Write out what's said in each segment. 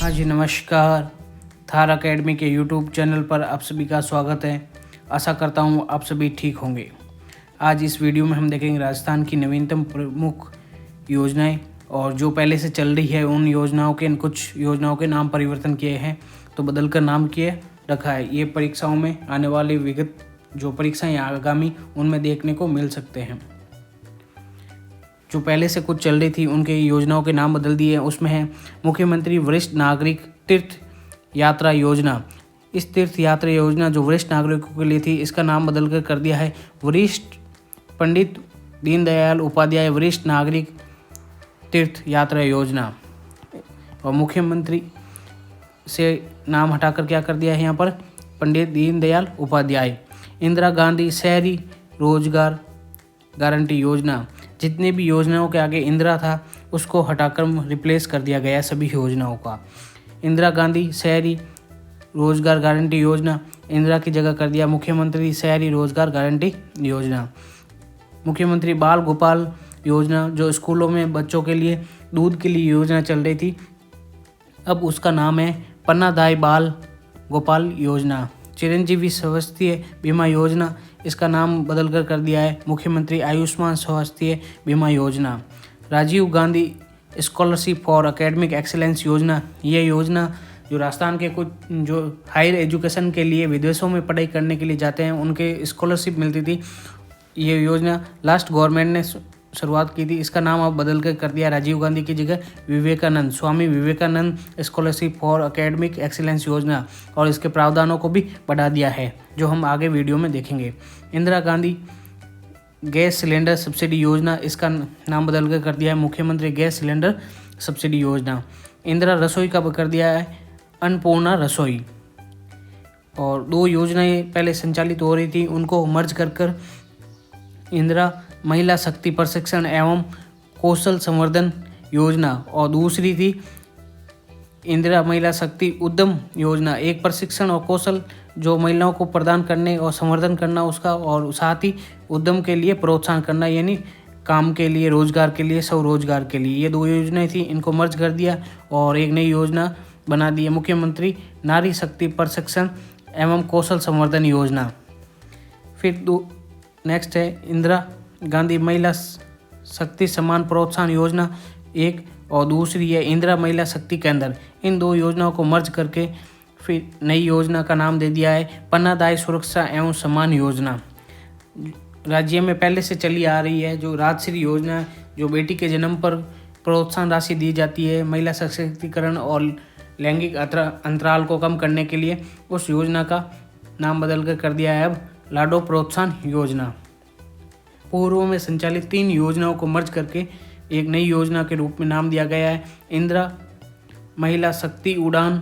हाँ जी, नमस्कार। थार अकेडमी के यूट्यूब चैनल पर आप सभी का स्वागत है। आशा करता हूँ आप सभी ठीक होंगे। आज इस वीडियो में हम देखेंगे राजस्थान की नवीनतम प्रमुख योजनाएं और जो पहले से चल रही है उन योजनाओं के कुछ योजनाओं के नाम परिवर्तन किए हैं, तो बदल कर नाम किए रखा है। ये परीक्षाओं में आने वाली विगत जो परीक्षाएँ आगामी उनमें देखने को मिल सकते हैं। जो पहले से कुछ चल रही थी उनके योजनाओं के नाम बदल दिए हैं। उसमें है मुख्यमंत्री वरिष्ठ नागरिक तीर्थ यात्रा योजना। इस तीर्थ यात्रा योजना जो वरिष्ठ नागरिकों के लिए थी, इसका नाम बदल कर दिया है वरिष्ठ पंडित दीनदयाल उपाध्याय वरिष्ठ नागरिक तीर्थ यात्रा योजना। और मुख्यमंत्री से नाम हटाकर क्या कर दिया है यहाँ पर, पंडित दीनदयाल उपाध्याय। इंदिरा गांधी शहरी रोजगार गारंटी योजना। जितने भी योजनाओं के आगे इंदिरा था उसको हटाकर रिप्लेस कर दिया गया सभी योजनाओं का। इंदिरा गांधी शहरी रोजगार गारंटी योजना, इंदिरा की जगह कर दिया मुख्यमंत्री शहरी रोजगार गारंटी योजना। मुख्यमंत्री बाल गोपाल योजना, जो स्कूलों में बच्चों के लिए दूध के लिए योजना चल रही थी, अब उसका नाम है पन्नादाई बाल गोपाल योजना। चिरंजीवी स्वास्थ्य बीमा योजना, इसका नाम बदल कर दिया है मुख्यमंत्री आयुष्मान स्वास्थ्य बीमा योजना। Rajiv Gandhi scholarship for academic excellence योजना, ये योजना जो राजस्थान के कुछ जो हायर एजुकेशन के लिए विदेशों में पढ़ाई करने के लिए जाते हैं उनके स्कॉलरशिप मिलती थी, ये योजना लास्ट गवर्नमेंट ने शुरुआत की थी। इसका नाम अब बदल कर दिया राजीव गांधी की जगह Vivekananda, Swami Vivekananda scholarship for academic excellence योजना, और इसके प्रावधानों को भी बढ़ा दिया है जो हम आगे वीडियो में देखेंगे। Indira Gandhi gas cylinder subsidy योजना, इसका नाम बदल कर दिया है मुख्यमंत्री गैस सिलेंडर सब्सिडी योजना। इंदिरा रसोई का कर दिया है अन्नपूर्णा रसोई। और दो योजनाएं पहले संचालित हो रही थी उनको मर्ज कर इंदिरा महिला शक्ति प्रशिक्षण एवं कौशल संवर्धन योजना, और दूसरी थी इंदिरा महिला शक्ति उद्यम योजना। एक प्रशिक्षण और कौशल जो महिलाओं को प्रदान करने और संवर्धन करना उसका, और साथ ही उद्यम के लिए प्रोत्साहन करना, यानी काम के लिए, रोजगार के लिए, स्वरोजगार के लिए। ये दो योजनाएं थी, इनको मर्ज कर दिया और एक नई योजना बना दी है मुख्यमंत्री नारी शक्ति प्रशिक्षण एवं कौशल संवर्धन योजना। फिर नेक्स्ट है इंदिरा गांधी महिला शक्ति सम्मान प्रोत्साहन योजना एक, और दूसरी है इंदिरा महिला शक्ति केंद्र। इन दो योजनाओं को मर्ज करके फिर नई योजना का नाम दे दिया है पन्नादाई सुरक्षा एवं सम्मान योजना। राज्य में पहले से चली आ रही है जो राजश्री योजना, जो बेटी के जन्म पर प्रोत्साहन राशि दी जाती है महिला सशक्तिकरण और लैंगिक अंतराल को कम करने के लिए, उस योजना का नाम बदल कर दिया है अब लाडो प्रोत्साहन योजना। पूर्व में संचालित 3 योजनाओं को मर्ज करके एक नई योजना के रूप में नाम दिया गया है इंदिरा महिला शक्ति उड़ान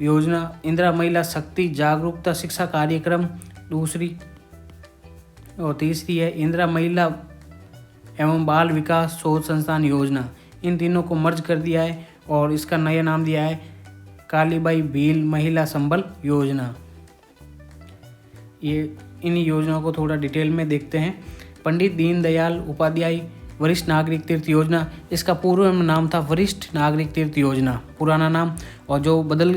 योजना, इंदिरा महिला शक्ति जागरूकता शिक्षा कार्यक्रम दूसरी, और तीसरी है इंदिरा महिला एवं बाल विकास शोध संस्थान योजना। इन तीनों को मर्ज कर दिया है और इसका नया नाम दिया है कालीबाई भील महिला संबल योजना। ये इन योजनाओं को थोड़ा डिटेल में देखते हैं। पंडित दीनदयाल उपाध्याय वरिष्ठ नागरिक तीर्थ योजना, इसका पूर्व में नाम था वरिष्ठ नागरिक तीर्थ योजना पुराना नाम, और जो बदल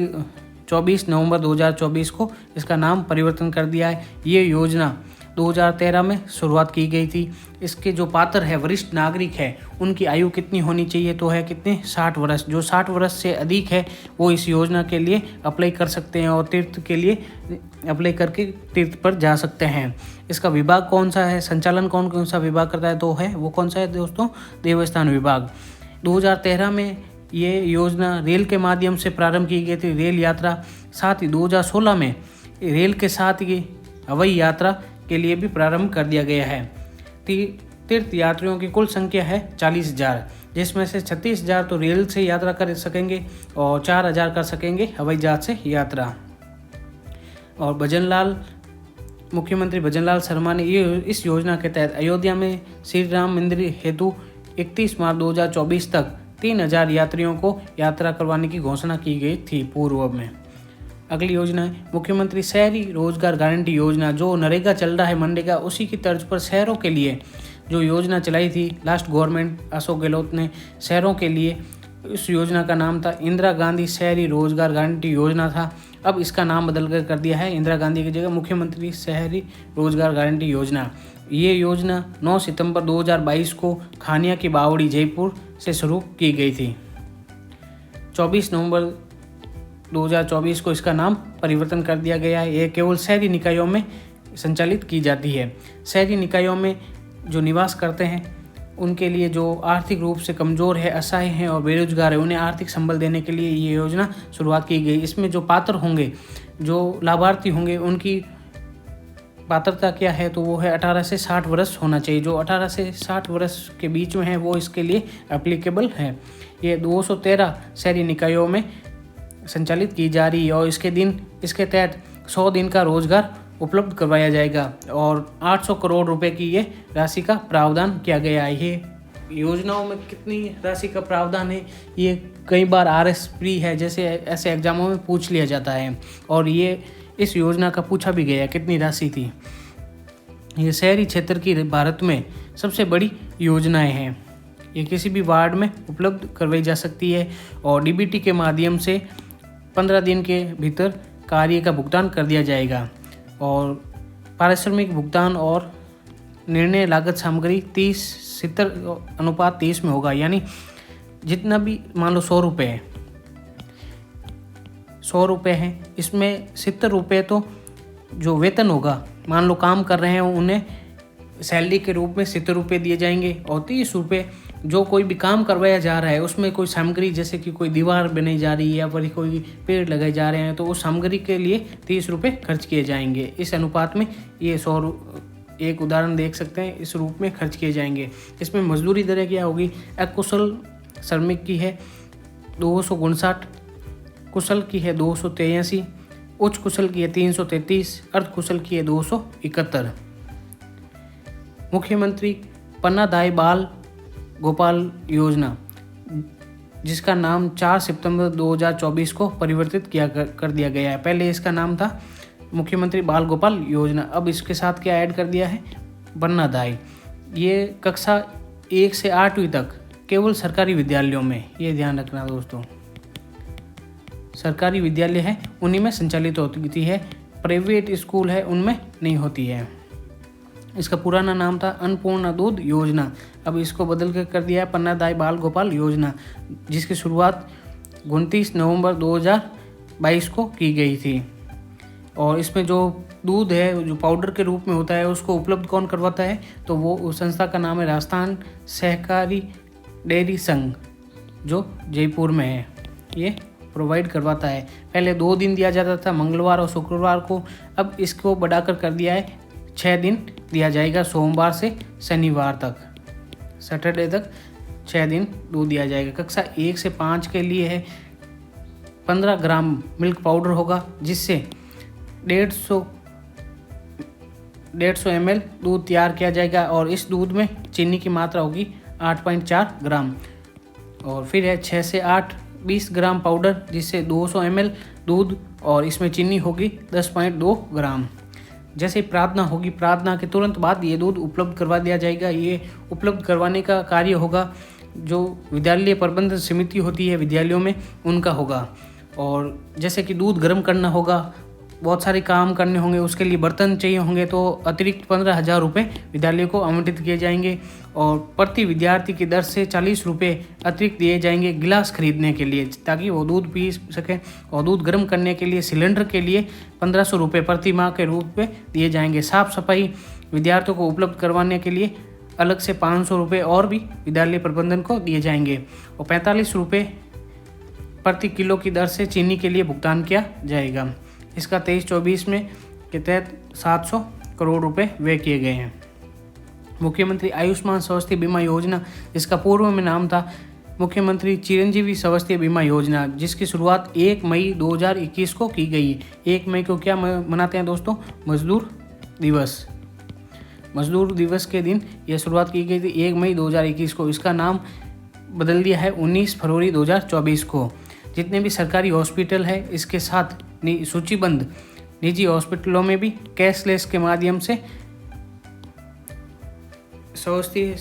24 नवंबर 2024 को इसका नाम परिवर्तन कर दिया है। ये योजना 2013 में शुरुआत की गई थी। इसके जो पात्र है वरिष्ठ नागरिक है उनकी आयु कितनी होनी चाहिए, तो है कितने 60 वर्ष। जो 60 वर्ष से अधिक है वो इस योजना के लिए अप्लाई कर सकते हैं और तीर्थ के लिए अप्लाई करके तीर्थ पर जा सकते हैं। इसका विभाग कौन सा है, संचालन कौन सा विभाग करता है, तो है वो कौन सा है दोस्तों, देवस्थान विभाग। 2013 में ये योजना रेल के माध्यम से प्रारंभ की गई थी, रेल यात्रा। साथ ही 2016 में रेल के साथ ही हवाई यात्रा के लिए भी प्रारंभ कर दिया गया है। तीर्थ यात्रियों की कुल संख्या है 40,000, जिसमें से 36,000 तो रेल से यात्रा कर सकेंगे और 4,000 कर सकेंगे हवाई जहाज से यात्रा। और मुख्यमंत्री भजनलाल शर्मा ने ये इस योजना के तहत अयोध्या में श्री राम मंदिर हेतु 31 मार्च 2024 तक 3,000 यात्रियों को यात्रा करवाने की घोषणा की गई थी पूर्व में। अगली योजना है मुख्यमंत्री शहरी रोजगार गारंटी योजना। जो नरेगा चल रहा है मनरेगा, उसी की तर्ज पर शहरों के लिए जो योजना चलाई थी लास्ट गवर्नमेंट अशोक गहलोत ने, शहरों के लिए इस योजना का नाम था इंदिरा गांधी शहरी रोजगार गारंटी योजना था। अब इसका नाम बदल कर दिया है इंदिरा गांधी की जगह मुख्यमंत्री शहरी रोजगार गारंटी योजना। ये योजना 9 सितंबर 2022 को खानिया की बावड़ी जयपुर से शुरू की गई थी। 24 नवंबर 2024 को इसका नाम परिवर्तन कर दिया गया है। ये केवल शहरी निकायों में संचालित की जाती है। शहरी निकायों में जो निवास करते हैं उनके लिए जो आर्थिक रूप से कमज़ोर है, असहाय हैं और बेरोजगार है, उन्हें आर्थिक संबल देने के लिए ये योजना शुरुआत की गई। इसमें जो पात्र होंगे, जो लाभार्थी होंगे, उनकी पात्रता क्या है तो वो है 18 से 60 वर्ष होना चाहिए। जो 18 से 60 वर्ष के बीच में है वो इसके लिए एप्लीकेबल है। ये 213 शहरी निकायों में संचालित की जा रही है और इसके तहत 100 दिन का रोजगार उपलब्ध करवाया जाएगा और 800 करोड़ रुपए की ये राशि का प्रावधान किया गया है। ये योजनाओं में कितनी राशि का प्रावधान है ये कई बार RS-प्री है, जैसे ऐसे एग्जामों में पूछ लिया जाता है और ये इस योजना का पूछा भी गया कितनी राशि थी। ये शहरी क्षेत्र की भारत में सबसे बड़ी योजनाएं हैं। ये किसी भी वार्ड में उपलब्ध करवाई जा सकती है और DBT के माध्यम से 15 दिन के भीतर कार्य का भुगतान कर दिया जाएगा और पारिश्रमिक भुगतान और निर्णय लागत सामग्री 30:70 में होगा। यानी जितना भी मान लो 100 रुपये है, 100 रुपये है, इसमें 70 रुपये तो जो वेतन होगा, मान लो काम कर रहे हैं उन्हें सैलरी के रूप में 70 रुपये दिए जाएंगे और 30 रुपये जो कोई भी काम करवाया जा रहा है उसमें कोई सामग्री जैसे कि कोई दीवार बनाई जा रही है या फिर कोई पेड़ लगाए जा रहे हैं तो उस सामग्री के लिए 30 रुपये खर्च किए जाएंगे। इस अनुपात में ये 100 एक उदाहरण देख सकते हैं, इस रूप में खर्च किए जाएंगे। इसमें मजदूरी दरें क्या होगी? अकुशल श्रमिक की है 259, कुशल की है 283, उच्च कुशल की है 333, अर्ध कुशल की है 271। मुख्यमंत्री पन्नादाई बाल गोपाल योजना, जिसका नाम 4 सितंबर 2024 को परिवर्तित कर दिया गया है। पहले इसका नाम था मुख्यमंत्री बाल गोपाल योजना, अब इसके साथ क्या ऐड कर दिया है? पन्नादाई। ये कक्षा 1 से 8वीं तक केवल सरकारी विद्यालयों में, ये ध्यान रखना दोस्तों, सरकारी विद्यालय है उन्हीं में संचालित होती है, प्राइवेट स्कूल है उनमें नहीं होती है। इसका पुराना नाम था अन्नपूर्णा दूध योजना, अब इसको बदल कर दिया है पन्नादाई बाल गोपाल योजना, जिसकी शुरुआत 29 नवंबर 2022 को की गई थी। और इसमें जो दूध है जो पाउडर के रूप में होता है उसको उपलब्ध कौन करवाता है? तो वो उस संस्था का नाम है राजस्थान सहकारी डेयरी संघ, जो जयपुर में है, ये प्रोवाइड करवाता है। पहले 2 दिन दिया जाता था, मंगलवार और शुक्रवार को, अब इसको बढ़ाकर कर दिया है 6 दिन दिया जाएगा, सोमवार से शनिवार तक, सैटरडे तक 6 दिन दूध दिया जाएगा। कक्षा 1 से 5 के लिए है 15 ग्राम मिल्क पाउडर होगा, जिससे 150 ml दूध तैयार किया जाएगा और इस दूध में चीनी की मात्रा होगी 8.4 ग्राम। और फिर है 6 से 8 20 ग्राम पाउडर, जिससे 200 ml दूध और इसमें चीनी होगी 10.2 ग्राम। जैसे प्रार्थना होगी, प्रार्थना के तुरंत बाद ये दूध उपलब्ध करवा दिया जाएगा। ये उपलब्ध करवाने का कार्य होगा जो विद्यालय प्रबंधन समिति होती है विद्यालयों में, उनका होगा। और जैसे कि दूध गर्म करना होगा, बहुत सारे काम करने होंगे, उसके लिए बर्तन चाहिए होंगे, तो अतिरिक्त 15,000 रुपये विद्यालय को आवंटित किए जाएंगे और प्रति विद्यार्थी की दर से 40 रुपये अतिरिक्त दिए जाएंगे गिलास खरीदने के लिए, ताकि वो दूध पी सकें। और दूध गर्म करने के लिए सिलेंडर के लिए 1500 रुपये प्रति माह के रूप में दिए जाएंगे। साफ़ सफाई विद्यार्थियों को उपलब्ध करवाने के लिए अलग से 500 रुपये और भी विद्यालय प्रबंधन को दिए जाएंगे और 45 रुपये प्रति किलो की दर से चीनी के लिए भुगतान किया जाएगा। इसका 23-24 में के तहत 700 करोड़ रुपए व्यय किए गए हैं। मुख्यमंत्री आयुष्मान स्वास्थ्य बीमा योजना, जिसका पूर्व में नाम था मुख्यमंत्री चिरंजीवी स्वास्थ्य बीमा योजना, जिसकी शुरुआत 1 मई 2021 को की गई। 1 मई को क्या मनाते हैं दोस्तों? मजदूर दिवस। मजदूर दिवस के दिन यह शुरुआत की गई थी 1 मई 2021 को। इसका नाम बदल दिया है 19 फरवरी 2024 को। जितने भी सरकारी हॉस्पिटल है, इसके साथ सूचीबद्ध निजी हॉस्पिटलों में भी कैशलेस के माध्यम से स्वास्थ्य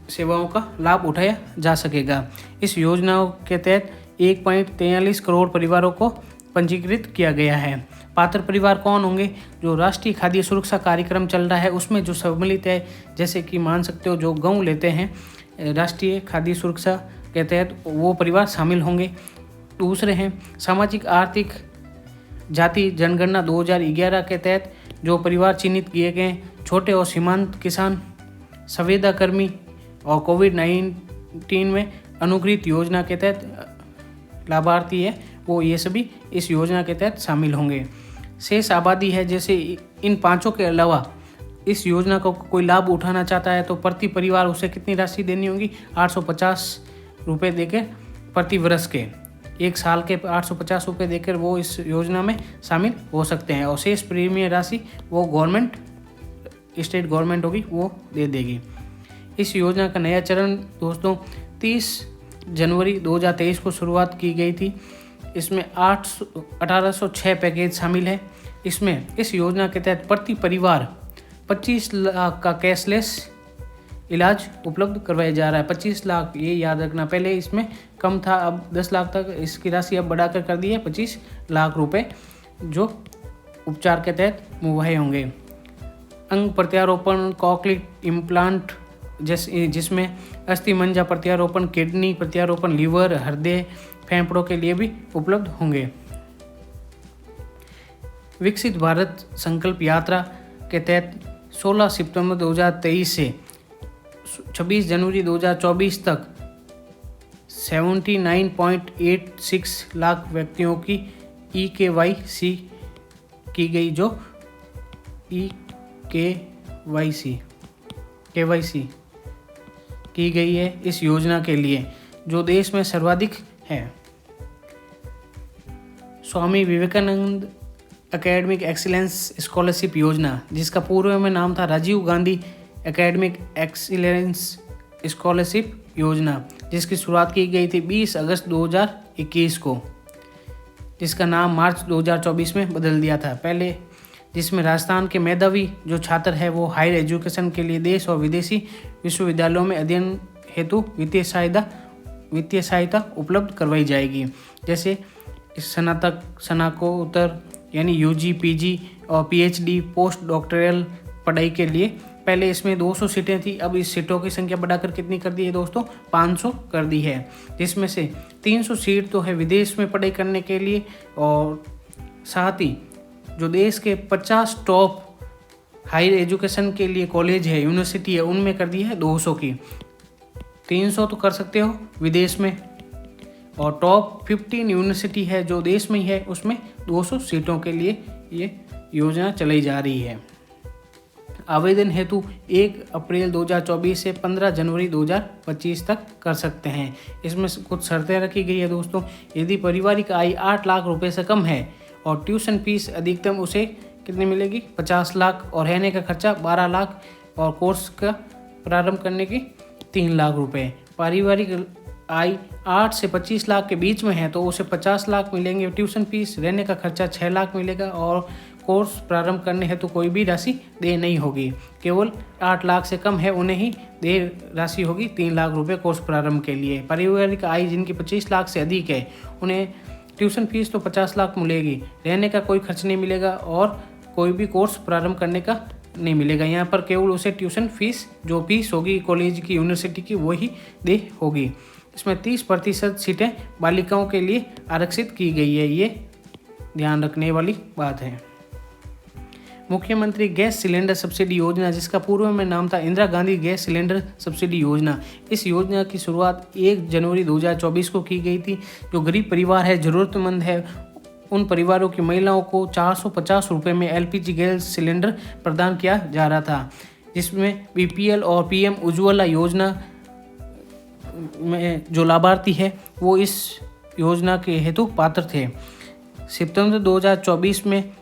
सेवाओं का लाभ उठाया जा सकेगा। इस योजना के तहत 1.43 करोड़ परिवारों को पंजीकृत किया गया है। पात्र परिवार कौन होंगे? जो राष्ट्रीय खाद्य सुरक्षा कार्यक्रम चल रहा है उसमें जो सम्मिलित है, जैसे कि मान सकते हो जो गेहूं लेते हैं राष्ट्रीय खाद्य सुरक्षा के तहत, वो परिवार शामिल होंगे। दूसरे हैं सामाजिक आर्थिक जाति जनगणना 2011 के तहत जो परिवार चिन्हित किए गए, छोटे और सीमांत किसान, संविदा कर्मी और कोविड-19 में अनुग्रहित योजना के तहत लाभार्थी है, वो ये सभी इस योजना के तहत शामिल होंगे। शेष आबादी है, जैसे इन पांचों के अलावा इस योजना को कोई लाभ उठाना चाहता है तो प्रति परिवार उसे कितनी राशि देनी होगी? 850 रुपये देकर प्रति वर्ष के, एक साल के 850 रुपये देकर वो इस योजना में शामिल हो सकते हैं। और शेष प्रीमियम राशि वो गवर्नमेंट, स्टेट गवर्नमेंट होगी, वो दे देगी। इस योजना का नया चरण दोस्तों 30 जनवरी 2023 को शुरुआत की गई थी। इसमें 1806 पैकेज शामिल है। इसमें इस योजना के तहत प्रति परिवार 25 लाख का कैशलेस इलाज उपलब्ध करवाया जा रहा है। 25 लाख, ये याद रखना, पहले इसमें कम था, अब 10 लाख तक इसकी राशि अब बढ़ाकर कर दी है। 25 लाख रुपए जो उपचार के तहत मुहैया होंगे। अंग प्रत्यारोपण, कॉक्लिक इम्प्लांट जिसमें अस्थि मंजा प्रत्यारोपण, किडनी प्रत्यारोपण, लीवर, हृदय, फेफड़ों के लिए भी उपलब्ध होंगे। विकसित भारत संकल्प यात्रा के तहत 16 सितंबर 2023 से 26 जनवरी 2024 तक 79.86 लाख व्यक्तियों की EKYC की गई, जो KYC की गई है इस योजना के लिए, जो देश में सर्वाधिक है। Swami Vivekananda academic excellence scholarship योजना, जिसका पूर्व में नाम था Rajiv Gandhi academic excellence scholarship योजना, जिसकी शुरुआत की गई थी 20 अगस्त 2021 को, जिसका नाम मार्च 2024 में बदल दिया था पहले, जिसमें राजस्थान के मेधावी जो छात्र है वो हायर एजुकेशन के लिए देश और विदेशी विश्वविद्यालयों में अध्ययन हेतु वित्तीय सहायता उपलब्ध करवाई जाएगी। जैसे स्नातक, स्नातकोत्तर यानी UG, PG और PhD पोस्ट डॉक्टरल पढ़ाई के लिए पहले इसमें 200 सीटें थी, अब इस सीटों की संख्या बढ़ाकर कितनी कर दी है दोस्तों? 500 कर दी है। जिसमें से 300 सीट तो है विदेश में पढ़ाई करने के लिए, और साथ ही जो देश के 50 टॉप हायर एजुकेशन के लिए कॉलेज है, यूनिवर्सिटी है, उनमें कर दी है 200 की। 300 तो कर सकते हो विदेश में, और टॉप 15 यूनिवर्सिटी है जो देश में ही है, उसमें 200 सीटों के लिए ये योजना चलाई जा रही है। आवेदन हेतु 1 अप्रैल 2024 से 15 जनवरी 2025 तक कर सकते हैं। इसमें कुछ शर्तें रखी गई है दोस्तों। यदि पारिवारिक आय 8 लाख रुपए से कम है और ट्यूशन फीस अधिकतम उसे कितनी मिलेगी? 50 लाख, और रहने का खर्चा 12 लाख, और कोर्स का प्रारंभ करने की 3 लाख रुपए। पारिवारिक आय 8 से 25 लाख के बीच में है तो उसे 50 लाख मिलेंगे ट्यूशन फीस, रहने का खर्चा 6 लाख मिलेगा, और कोर्स प्रारंभ करने हेतु कोई भी राशि देय नहीं होगी। केवल 8 लाख से कम है उन्हें ही देय राशि होगी 3 लाख रुपए कोर्स प्रारंभ के लिए। पारिवारिक आय जिनकी 25 लाख से अधिक है उन्हें ट्यूशन फीस तो 50 लाख मिलेगी, रहने का कोई खर्च नहीं मिलेगा, और कोई भी कोर्स प्रारंभ करने का नहीं मिलेगा। यहाँ पर केवल उसे ट्यूशन फीस जो फीस होगी कॉलेज की, यूनिवर्सिटी की, वही दे होगी। इसमें 30% सीटें बालिकाओं के लिए आरक्षित की गई है, ये ध्यान रखने वाली बात है। मुख्यमंत्री गैस सिलेंडर सब्सिडी योजना, जिसका पूर्व में नाम था Indira Gandhi gas cylinder subsidy योजना, इस योजना की शुरुआत 1 जनवरी 2024 को की गई थी। जो गरीब परिवार है, ज़रूरतमंद है, उन परिवारों की महिलाओं को 450 रुपये में LPG गैस सिलेंडर प्रदान किया जा रहा था, जिसमें BPL और PM उज्ज्वला योजना में जो लाभार्थी है वो इस योजना के हेतु पात्र थे। सितंबर 2024 में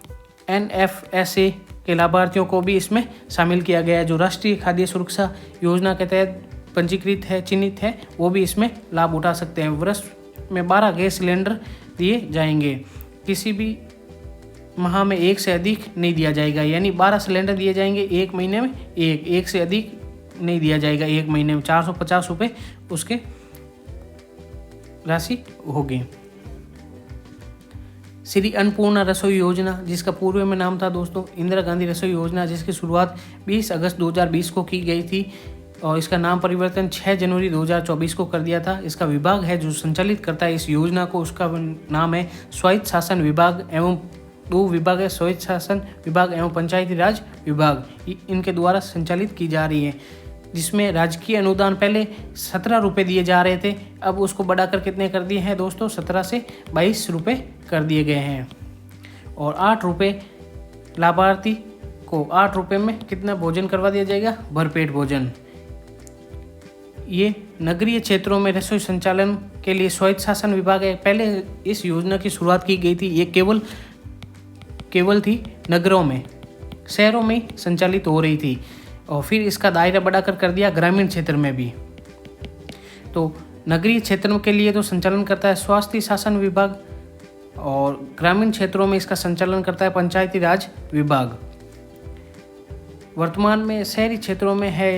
NFSA के लाभार्थियों को भी इसमें शामिल किया गया है। जो राष्ट्रीय खाद्य सुरक्षा योजना के तहत पंजीकृत है, चिन्हित है, वो भी इसमें लाभ उठा सकते हैं। वर्ष में 12 गैस सिलेंडर दिए जाएंगे, किसी भी माह में एक से अधिक नहीं दिया जाएगा, यानी 12 सिलेंडर दिए जाएंगे, एक महीने में एक से अधिक नहीं दिया जाएगा, 1 महीने में 450 रुपये उसके राशि होगी। श्री अन्नपूर्णा रसोई योजना, जिसका पूर्व में नाम था दोस्तों इंदिरा गांधी रसोई योजना, जिसकी शुरुआत 20 अगस्त 2020 को की गई थी और इसका नाम परिवर्तन 6 जनवरी 2024 को कर दिया था। इसका विभाग है जो संचालित करता है इस योजना को, उसका नाम है स्वायत्त शासन विभाग एवं 2 विभाग है, स्वायत्त शासन विभाग एवं पंचायती राज विभाग, इनके द्वारा संचालित की जा रही है। जिसमें राजकीय अनुदान पहले 17 रुपये दिए जा रहे थे, अब उसको बढ़ाकर कितने कर दिए हैं दोस्तों, 17 से 22 रुपये कर दिए गए हैं। और 8 रुपये लाभार्थी को 8 रुपये में कितना भोजन करवा दिया जाएगा, भरपेट भोजन। ये नगरीय क्षेत्रों में रसोई संचालन के लिए स्वायत्त शासन विभाग है। पहले इस योजना की शुरुआत की गई थी, ये केवल थी नगरों में, शहरों में संचालित हो रही थी और फिर इसका दायरा बढ़ाकर कर दिया ग्रामीण क्षेत्र में भी। तो नगरीय क्षेत्रों के लिए तो संचालन करता है स्वास्थ्य शासन विभाग और ग्रामीण क्षेत्रों में इसका संचालन करता है पंचायती राज विभाग। वर्तमान में शहरी क्षेत्रों में है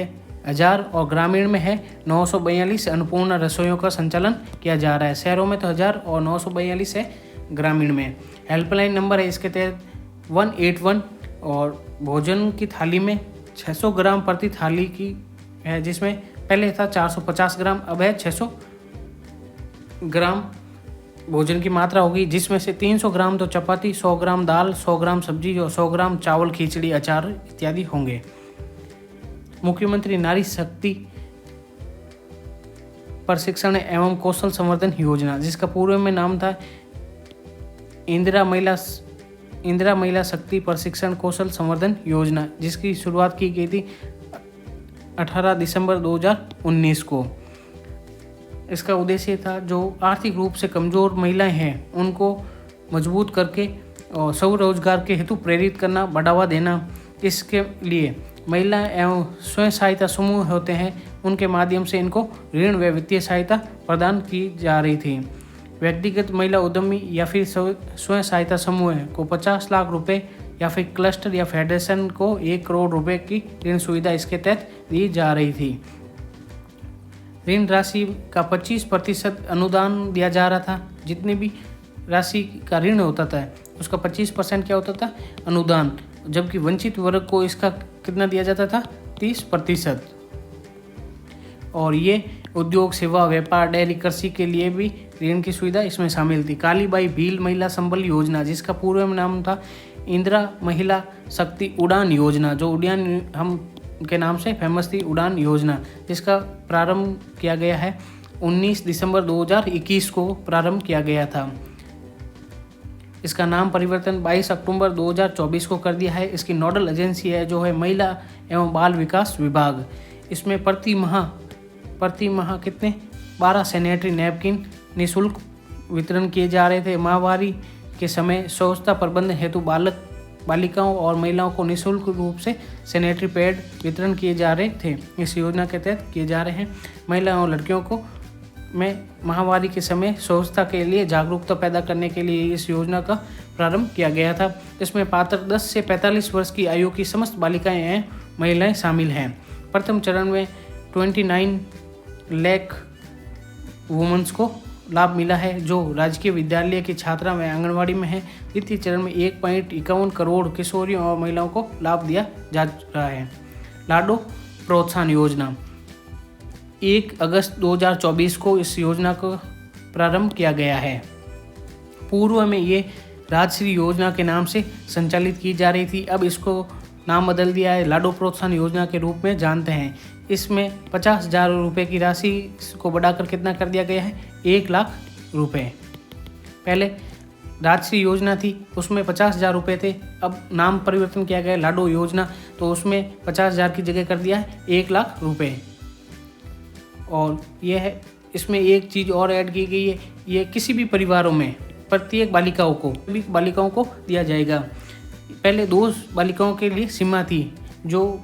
1000 और ग्रामीण में है 942 अन्नपूर्णा रसोइयों का संचालन किया जा रहा है। शहरों में तो 1000 और 942 है ग्रामीण में। हेल्पलाइन नंबर है इसके तहत 181 और भोजन की थाली में 600 ग्राम प्रति थाली की है, जिसमें पहले था 450 ग्राम, अब है 600 ग्राम भोजन की मात्रा होगी, जिसमें से 300 ग्राम तो चपाती, 100 ग्राम दाल, 100 ग्राम सब्जी और 100 ग्राम चावल, खिचड़ी, अचार इत्यादि होंगे। मुख्यमंत्री नारी शक्ति प्रशिक्षण एवं कौशल संवर्धन योजना, जिसका पूर्व में नाम था इंदिरा महिला शक्ति प्रशिक्षण कौशल संवर्धन योजना, जिसकी शुरुआत की गई थी 18 दिसंबर 2019 को। इसका उद्देश्य था जो आर्थिक रूप से कमज़ोर महिलाएं हैं उनको मजबूत करके और स्वरोजगार के हेतु प्रेरित करना, बढ़ावा देना। इसके लिए महिला एवं स्वयं सहायता समूह होते हैं, उनके माध्यम से इनको ऋण व वित्तीय सहायता प्रदान की जा रही थी। व्यक्तिगत महिला उद्यमी या फिर स्वयं सहायता समूह को 50 लाख रुपए या फिर क्लस्टर या फेडरेशन को 1 करोड़ रुपए की ऋण सुविधा इसके तहत दी जा रही थी। ऋण राशि का 25% अनुदान दिया जा रहा था। जितनी भी राशि का ऋण होता था उसका 25% क्या होता था, अनुदान, जबकि वंचित वर्ग को इसका कितना दिया जाता था, 30%। और ये उद्योग, सेवा, व्यापार, डेयरी, कृषि के लिए भी ऋण की सुविधा इसमें शामिल थी। कालीबाई भील महिला संबल योजना, जिसका पूर्व में नाम था इंदिरा महिला शक्ति उड़ान योजना, जो उड़ान हम के नाम से फेमस थी, उड़ान योजना, जिसका प्रारंभ किया गया है 19 दिसंबर 2021 को प्रारंभ किया गया था। इसका नाम परिवर्तन 22 अक्टूबर 2024 को कर दिया है। इसकी नोडल एजेंसी है जो है महिला एवं बाल विकास विभाग। इसमें प्रति माह कितने 12 सैनिटरी नैपकिन निःशुल्क वितरण किए जा रहे थे। माहवारी के समय स्वच्छता प्रबंध हेतु बालिकाओं और महिलाओं को निःशुल्क रूप से सैनिटरी पैड वितरण किए जा रहे थे। इस योजना के तहत किए जा रहे हैं। महिलाओं और लड़कियों को में महामारी के समय स्वच्छता के लिए जागरूकता पैदा करने के लिए इस योजना का प्रारंभ किया गया था। इसमें पात्र 10 से 45 वर्ष की आयु की समस्त बालिकाएं एवं महिलाएं शामिल हैं। प्रथम चरण में 29 लाख वुमेन्स को लाभ मिला है जो राजकीय विद्यालय की छात्रा व आंगनवाड़ी में है। द्वितीय चरण में 1.51 करोड़ किशोरियों और महिलाओं को लाभ दिया जा रहा है। लाडो प्रोत्साहन योजना 1 अगस्त 2024 को इस योजना को प्रारंभ किया गया है। पूर्व में ये राजश्री योजना के नाम से संचालित की जा रही थी, अब इसको नाम बदल दिया है, लाडो प्रोत्साहन योजना के रूप में जानते हैं। इसमें 50,000 रुपये की राशि को बढ़ाकर कितना कर दिया गया है, 1 लाख रुपये। पहले राजश्री योजना थी, उसमें 50,000 रुपये थे, अब नाम परिवर्तन किया गया लाडो योजना, तो उसमें 50,000 की जगह कर दिया है 1 लाख रुपये। और यह है, इसमें एक चीज़ और ऐड की गई है, ये किसी भी परिवारों में प्रत्येक बालिकाओं को दिया जाएगा। पहले 2 बालिकाओं के लिए सीमा थी, जो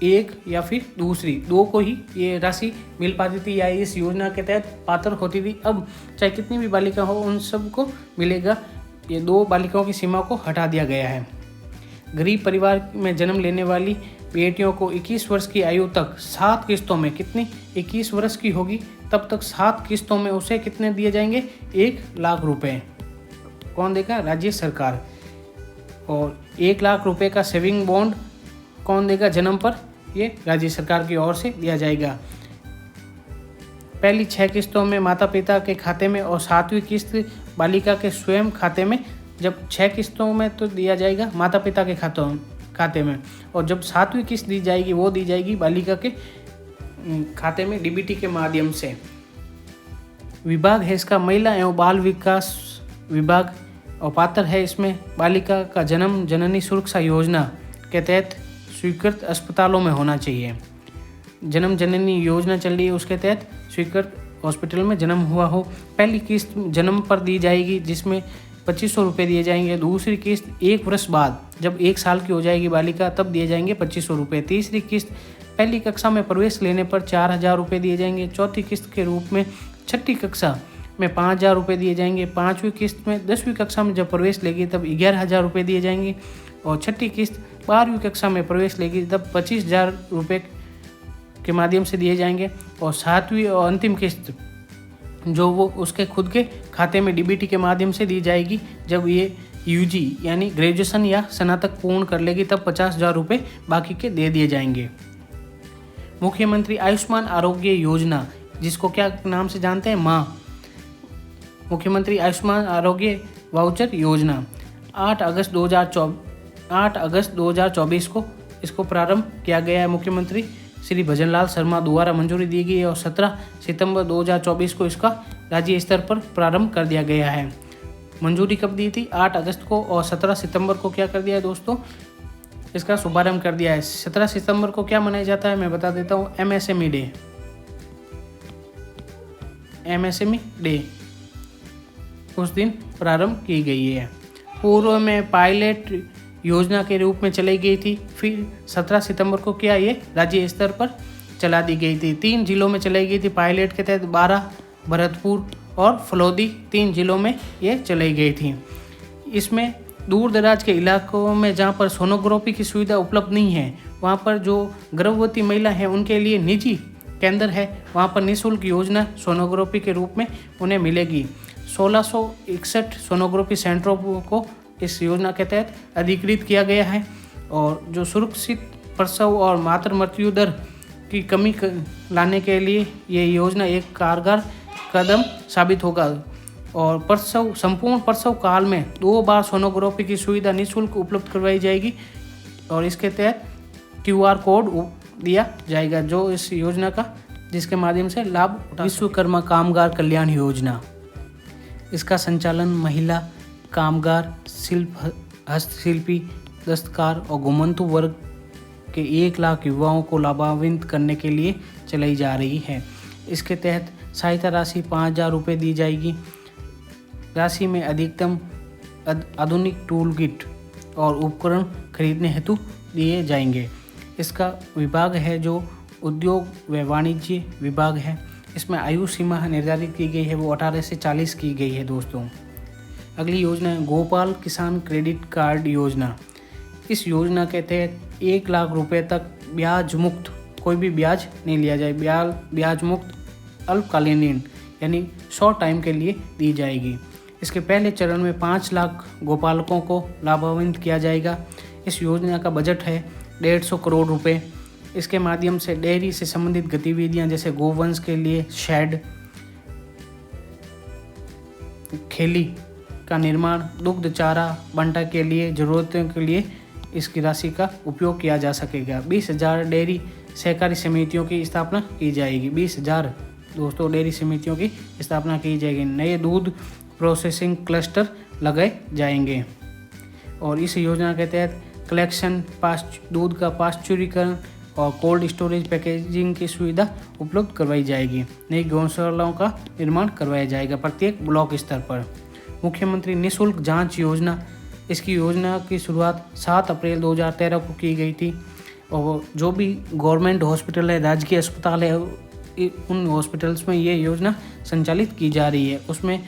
1 या फिर दूसरी 2 को ही ये राशि मिल पाती थी या इस योजना के तहत पात्र होती थी। अब चाहे कितनी भी बालिका हो उन सबको मिलेगा। ये 2 बालिकाओं की सीमा को हटा दिया गया है। गरीब परिवार में जन्म लेने वाली बेटियों को 21 वर्ष की आयु तक 7 किस्तों में, कितनी, 21 वर्ष की होगी तब तक 7 किस्तों में उसे कितने दिए जाएंगे, 1 लाख रुपए। कौन देगा, राज्य सरकार। और 1 लाख रुपए का सेविंग बॉन्ड कौन देगा जन्म पर, ये राज्य सरकार की ओर से दिया जाएगा। पहली 6 किस्तों में माता पिता के खाते में और 7वीं किस्त बालिका के स्वयं खाते में। जब 6 किस्तों में तो दिया जाएगा माता पिता के खाते में, और जब 7वीं किस्त दी जाएगी वो दी जाएगी बालिका के खाते में डीबीटी के माध्यम से। विभाग है इसका महिला एवं बाल विकास विभाग, और पात्र है इसमें बालिका का जन्म जननी सुरक्षा योजना के तहत स्वीकृत अस्पतालों में होना चाहिए। जन्म जननी योजना चल रही है, उसके तहत स्वीकृत हॉस्पिटल में जन्म हुआ हो। पहली किस्त जन्म पर दी जाएगी जिसमें 2500 रुपये दिए जाएंगे। दूसरी किस्त 1 वर्ष बाद, जब 1 साल की हो जाएगी बालिका, तब दिए जाएंगे 2500 रुपये। तीसरी किस्त पहली कक्षा में प्रवेश लेने पर 4000 रुपये दिए जाएंगे। चौथी किस्त के रूप में छठी कक्षा में 5000 रुपये दिए जाएंगे। 5वीं किस्त में 10वीं कक्षा में जब प्रवेश लेगी तब 11000 रुपये दिए जाएंगे। और छठी किस्त 12वीं कक्षा में प्रवेश लेगी तब 25000 रुपये के माध्यम से दिए जाएंगे। और 7वीं और अंतिम किस्त जो वो उसके खुद के खाते में डीबीटी के माध्यम से दी जाएगी। जब ये यूजी यानी ग्रेजुएशन या स्नातक पूर्ण कर लेगी तब 50,000 रुपये बाकी के दे दिए जाएंगे। मुख्यमंत्री आयुष्मान आरोग्य योजना, जिसको क्या नाम से जानते हैं, माँ, मुख्यमंत्री आयुष्मान आरोग्य वाउचर योजना 8 अगस्त 2024 को इसको प्रारंभ किया गया है। मुख्यमंत्री श्री भजनलाल शर्मा द्वारा मंजूरी दी गई है और 17 सितंबर 2024 को इसका राज्य स्तर पर प्रारंभ कर दिया गया है। मंजूरी कब दी थी? 8 अगस्त को, और 17 सितंबर को क्या कर दिया है दोस्तों, इसका शुभारंभ कर दिया है। 17 सितंबर को क्या मनाया जाता है मैं बता देता हूँ, MSME डे। MSME डे उस दिन प्रारंभ की गई है। पूर्व में पायलट योजना के रूप में चलाई गई थी, फिर 17 सितंबर को क्या ये राज्य स्तर पर चला दी गई थी। 3 जिलों में चलाई गई थी पायलट के तहत, 12, भरतपुर और फलौदी 3 जिलों में ये चलाई गई थी। इसमें दूर दराज के इलाकों में जहाँ पर सोनोग्राफी की सुविधा उपलब्ध नहीं है, वहाँ पर जो गर्भवती महिला हैं उनके लिए निजी केंद्र है, वहाँ पर निःशुल्क योजना सोनोग्राफी के रूप में उन्हें मिलेगी। 1661 सोनोग्राफी सेंटरों को इस योजना के तहत अधिकृत किया गया है। और जो सुरक्षित प्रसव और मातृ मृत्यु दर की कमी लाने के लिए ये योजना एक कारगर कदम साबित होगा। और संपूर्ण प्रसव काल में 2 बार सोनोग्राफी की सुविधा निःशुल्क उपलब्ध करवाई जाएगी और इसके तहत QR कोड दिया जाएगा जो इस योजना का, जिसके माध्यम से लाभ उठा। विश्वकर्मा कामगार कल्याण योजना, इसका संचालन महिला कामगार, हस्तशिल्पी, दस्तकार और घुमंतु वर्ग के 1 लाख युवाओं को लाभान्वित करने के लिए चलाई जा रही है। इसके तहत सहायता राशि 5,000 रुपये दी जाएगी। राशि में अधिकतम आधुनिक टूल किट और उपकरण खरीदने हेतु दिए जाएंगे। इसका विभाग है जो उद्योग व वाणिज्य विभाग है। इसमें आयु सीमा निर्धारित की गई है, वो 18 से 40 की गई है दोस्तों। अगली योजना है गोपाल किसान क्रेडिट कार्ड योजना। इस योजना के तहत 1 लाख रुपए तक ब्याज मुक्त, कोई भी ब्याज नहीं लिया जाए, ब्याज मुक्त अल्पकालीन ऋण यानी शॉर्ट टाइम के लिए दी जाएगी। इसके पहले चरण में 5 लाख गोपालकों को लाभान्वित किया जाएगा। इस योजना का बजट है 150 करोड़ रुपए। इसके माध्यम से डेयरी से संबंधित गतिविधियां जैसे गोवंश के लिए शेड, खेली का निर्माण, दुग्ध चारा बंटा के लिए जरूरतों के लिए इसकी राशि का उपयोग किया जा सकेगा। 20,000 डेयरी सहकारी समितियों की स्थापना की जाएगी। 20,000 दोस्तों डेयरी समितियों की स्थापना की जाएगी। नए दूध प्रोसेसिंग क्लस्टर लगाए जाएंगे और इस योजना के तहत कलेक्शन, दूध का पाश्चुरीकरण और कोल्ड स्टोरेज पैकेजिंग की सुविधा उपलब्ध करवाई जाएगी। नई गौशालाओं का निर्माण करवाया जाएगा प्रत्येक ब्लॉक स्तर पर। मुख्यमंत्री निःशुल्क जांच योजना, इसकी योजना की शुरुआत 7 अप्रैल 2013 को की गई थी और जो भी गवर्नमेंट हॉस्पिटल है, राजकीय अस्पताल है, उन हॉस्पिटल्स में ये योजना संचालित की जा रही है। उसमें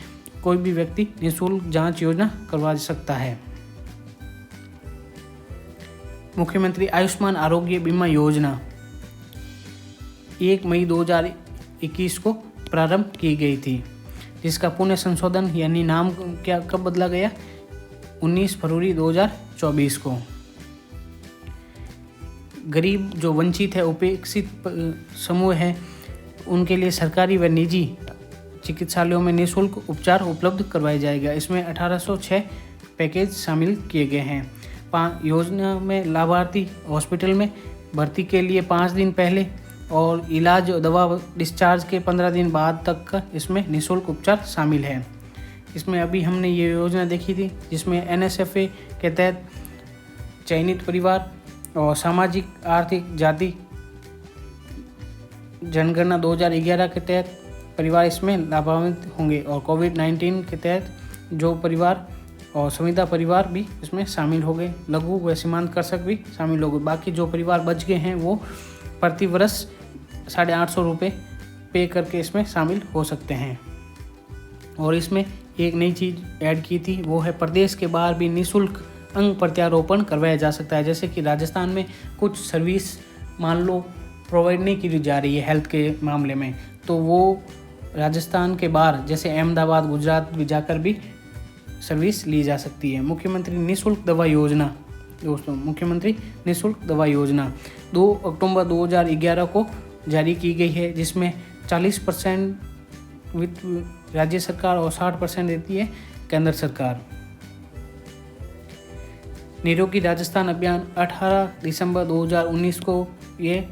कोई भी व्यक्ति निःशुल्क जांच योजना करवा सकता है। मुख्यमंत्री आयुष्मान आरोग्य बीमा योजना 1 मई 2021 को प्रारंभ की गई थी, जिसका पुनः संशोधन यानी नाम क्या कब बदला गया, 19 फरवरी 2024 को। गरीब जो वंचित है, उपेक्षित समूह है, उनके लिए सरकारी व निजी चिकित्सालयों में निःशुल्क उपचार उपलब्ध करवाया जाएगा। इसमें 1806 पैकेज शामिल किए गए हैं। योजना में लाभार्थी हॉस्पिटल में भर्ती के लिए 5 दिन पहले और इलाज दवा डिस्चार्ज के 15 दिन बाद तक का इसमें निःशुल्क उपचार शामिल है। इसमें अभी हमने ये योजना देखी थी, जिसमें NSFA के तहत चयनित परिवार और सामाजिक आर्थिक जाति जनगणना 2011 के तहत परिवार इसमें लाभान्वित होंगे, और कोविड-19 के तहत जो परिवार और संविदा परिवार भी इसमें शामिल हो गए, लघु व सीमांत कृषक भी शामिल हो गए। बाकी जो परिवार बच गए हैं वो प्रति वर्ष 850 रुपये पे करके इसमें शामिल हो सकते हैं। और इसमें एक नई चीज़ ऐड की थी, वो है प्रदेश के बाहर भी निःशुल्क अंग प्रत्यारोपण करवाया जा सकता है। जैसे कि राजस्थान में कुछ सर्विस मान लो प्रोवाइड नहीं की जा रही है हेल्थ के मामले में, तो वो राजस्थान के बाहर जैसे अहमदाबाद, गुजरात भी जाकर भी सर्विस ली जा सकती है। मुख्यमंत्री निःशुल्क दवा योजना दोस्तों, मुख्यमंत्री निःशुल्क दवा योजना 2 अक्टूबर 2011 को जारी की गई है, जिसमें 40% वित्त राज्य सरकार और 60% देती है केंद्र सरकार। निरोगी राजस्थान अभियान 18 दिसंबर 2019 को ये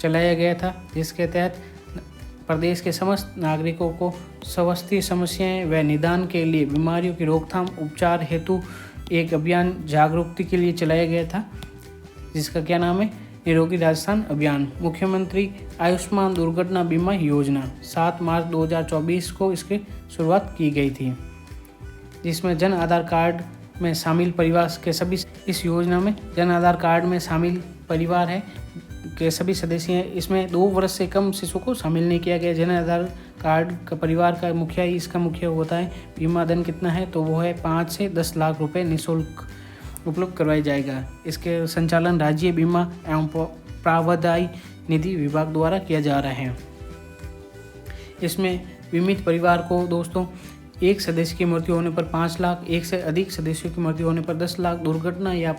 चलाया गया था, जिसके तहत प्रदेश के समस्त नागरिकों को स्वास्थ्य समस्याएं व निदान के लिए बीमारियों की रोकथाम उपचार हेतु एक अभियान जागरूकता के लिए चलाया गया था, जिसका क्या नाम है, निरोगी राजस्थान अभियान। मुख्यमंत्री आयुष्मान दुर्घटना बीमा योजना 7 मार्च 2024 को इसकी शुरुआत की गई थी, जिसमें जन आधार कार्ड में शामिल परिवार के सभी, इस योजना में जन आधार कार्ड में शामिल परिवार है के सभी सदस्य हैं। इसमें 2 वर्ष से कम शिशु को शामिल नहीं किया गया। जन आधार कार्ड का परिवार का मुखिया ही इसका मुखिया होता है। बीमा धन कितना है, तो वो है 5 से 10 लाख रुपए निःशुल्क उपलब्ध करवाया जाएगा। इसके संचालन राज्य बीमा एवं प्रावधायी निधि विभाग द्वारा किया जा रहा है। इसमें बीमित परिवार को दोस्तों एक सदस्य की मृत्यु होने पर 5 लाख, एक से अधिक सदस्यों की मृत्यु होने पर 10 लाख, दुर्घटना या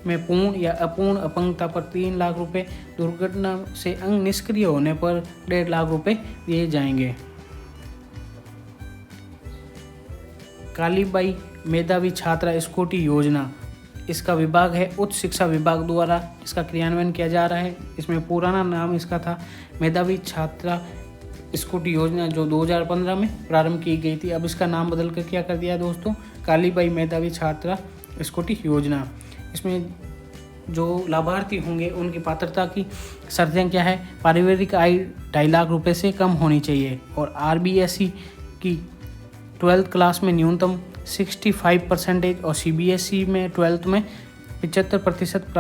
में पूर्ण या अपूर्ण अपंगता पर 3 लाख रुपए, दुर्घटना से अंग निष्क्रिय होने पर 1.5 लाख रुपए दिए जाएंगे। कालीबाई मेधावी छात्रा स्कूटी योजना, इसका विभाग है उच्च शिक्षा विभाग द्वारा इसका क्रियान्वयन किया जा रहा है। इसमें पुराना नाम इसका था मेधावी छात्रा स्कूटी योजना, जो 2015 में प्रारंभ की गई थी। अब इसका नाम बदल कर क्या कर दिया दोस्तों, कालीबाई मेधावी छात्रा स्कूटी योजना। इसमें जो लाभार्थी होंगे उनकी पात्रता की शर्तें क्या है, पारिवारिक आय 2.5 लाख रुपए से कम होनी चाहिए, और RBSE की 12th क्लास में न्यूनतम 65% और CBSE में 12th में 75%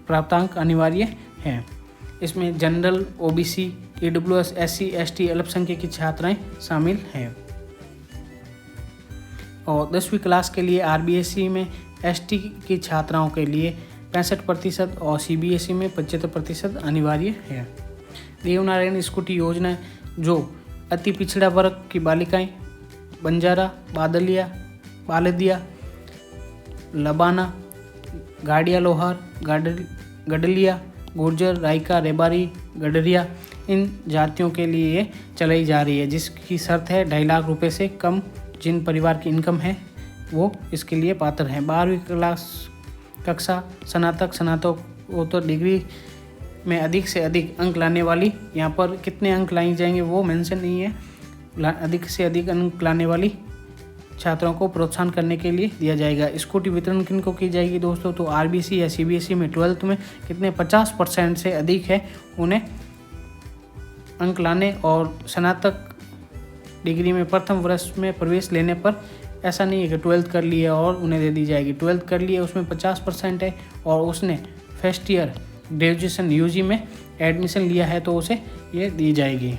प्राप्तांक अनिवार्य है। इसमें general, OBC, EWS, SC, ST, अल्पसंख्यक की छात्राएं शामिल हैं। और 10वीं क्लास के लिए RBSE में ST की छात्राओं के लिए 65% और CBSE में 75% अनिवार्य है। देवनारायण स्कूटी योजना, जो अति पिछड़ा वर्ग की बालिकाएं बंजारा, बालदिया, लबाना, गाड़िया लोहार, गडलिया, गुर्जर, रायका, रेबारी, गडरिया, इन जातियों के लिए ये चलाई जा रही है, जिसकी शर्त है 2.5 लाख रुपए से कम जिन परिवार की इनकम है वो इसके लिए पात्र हैं। 12वीं क्लास कक्षा, स्नातकोत्तर डिग्री में अधिक से अधिक अंक लाने वाली, यहाँ पर कितने अंक लाई जाएंगे वो मेंशन नहीं है, अधिक से अधिक अंक लाने वाली छात्रों को प्रोत्साहन करने के लिए दिया जाएगा। स्कूटी वितरण किन को की जाएगी दोस्तों, तो RBC या CBSE में 12th में कितने 50% से अधिक है उन्हें अंक लाने, और स्नातक डिग्री में प्रथम वर्ष में प्रवेश लेने पर ऐसा नहीं है कि 12th कर लिए और उन्हें दे दी जाएगी। 12th कर लिए उसमें 50% है और उसने फर्स्ट ईयर ग्रेजुएशन UG में एडमिशन लिया है तो उसे ये दी जाएगी।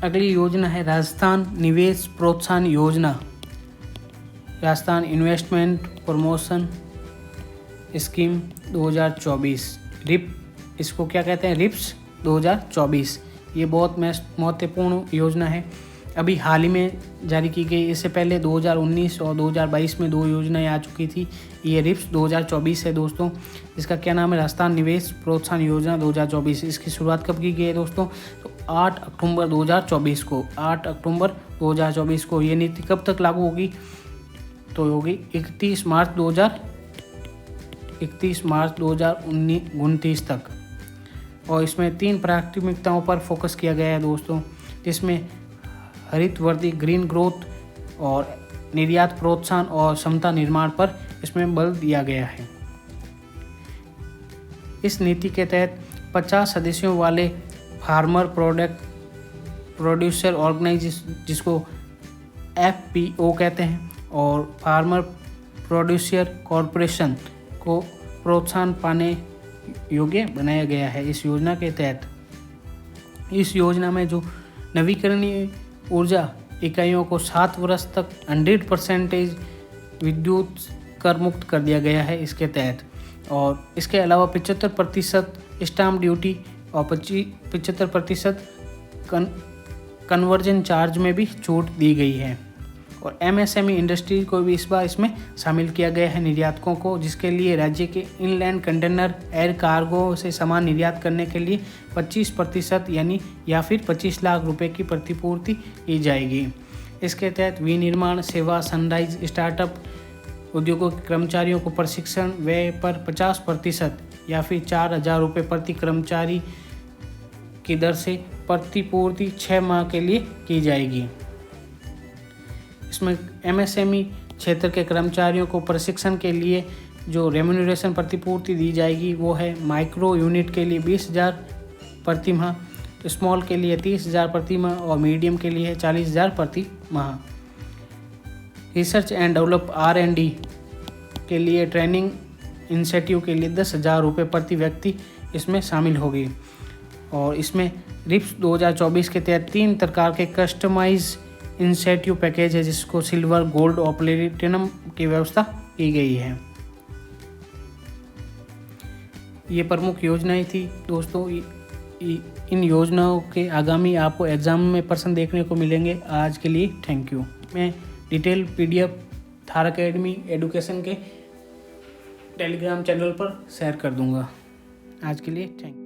अगली योजना है राजस्थान निवेश प्रोत्साहन योजना, Rajasthan investment promotion scheme 2024, RIP, इसको क्या कहते हैं, रिप्स 2024। ये बहुत महत्वपूर्ण योजना है, अभी हाल ही में जारी की गई। इससे पहले 2019 और 2022 में 2 योजनाएं आ चुकी थी। ये रिप्स 2024 है दोस्तों। इसका क्या नाम है, राजस्थान निवेश प्रोत्साहन योजना 2024। इसकी शुरुआत कब की गई है दोस्तों, तो 8 अक्टूबर 2024 को, 8 अक्टूबर 2024 को। ये नीति कब तक लागू होगी, तो होगी 31 मार्च 2029 तक। और इसमें 3 प्राथमिकताओं पर फोकस किया गया है दोस्तों, जिसमें हरित वर्दी, ग्रीन ग्रोथ और निर्यात प्रोत्साहन और क्षमता निर्माण पर इसमें बल दिया गया है। इस नीति के तहत 50 सदस्यों वाले फार्मर प्रोड्यूसर ऑर्गेनाइजेशन, जिसको FPO कहते हैं, और फार्मर प्रोड्यूसर कॉरपोरेशन को प्रोत्साहन पाने योग्य बनाया गया है। इस योजना के तहत, इस योजना में जो नवीकरणीय ऊर्जा इकाइयों को 7 वर्ष तक 100% विद्युत कर मुक्त कर दिया गया है इसके तहत। और इसके अलावा 75% स्टाम्प ड्यूटी और 75% कन्वर्जन चार्ज में भी छूट दी गई है। और MSME इंडस्ट्री को भी इस बार इसमें शामिल किया गया है, निर्यातकों को, जिसके लिए राज्य के इनलैंड कंटेनर एयर कार्गो से सामान निर्यात करने के लिए 25% या फिर 25 लाख रुपए की प्रतिपूर्ति की जाएगी। इसके तहत विनिर्माण सेवा, सनराइज, स्टार्टअप उद्योगों के कर्मचारियों को प्रशिक्षण व्यय पर 50% या फिर 4,000 रुपये प्रति कर्मचारी की दर से प्रतिपूर्ति 6 माह के लिए की जाएगी। इसमें MSME क्षेत्र के कर्मचारियों को प्रशिक्षण के लिए जो रेम्यूनरेशन प्रतिपूर्ति दी जाएगी वो है माइक्रो यूनिट के लिए 20,000 प्रति माह, स्मॉल के लिए 30,000 प्रति माह और मीडियम के लिए 40,000 प्रति माह। रिसर्च एंड डेवलप R&D के लिए ट्रेनिंग इंसेंटिव के लिए 10,000 रुपये प्रति व्यक्ति इसमें शामिल होगी। और इसमें रिप्स 2024 के तहत 3 प्रकार के कस्टमाइज इंसेंटिव पैकेज है, जिसको सिल्वर, गोल्ड और प्लेटिनम की व्यवस्था की गई है। ये प्रमुख योजनाएं थी दोस्तों। इन योजनाओं के आगामी आपको एग्जाम में प्रश्न देखने को मिलेंगे। आज के लिए थैंक यू। मैं detail PDF Thar academy education के टेलीग्राम चैनल पर शेयर कर दूंगा। आज के लिए थैंक यू।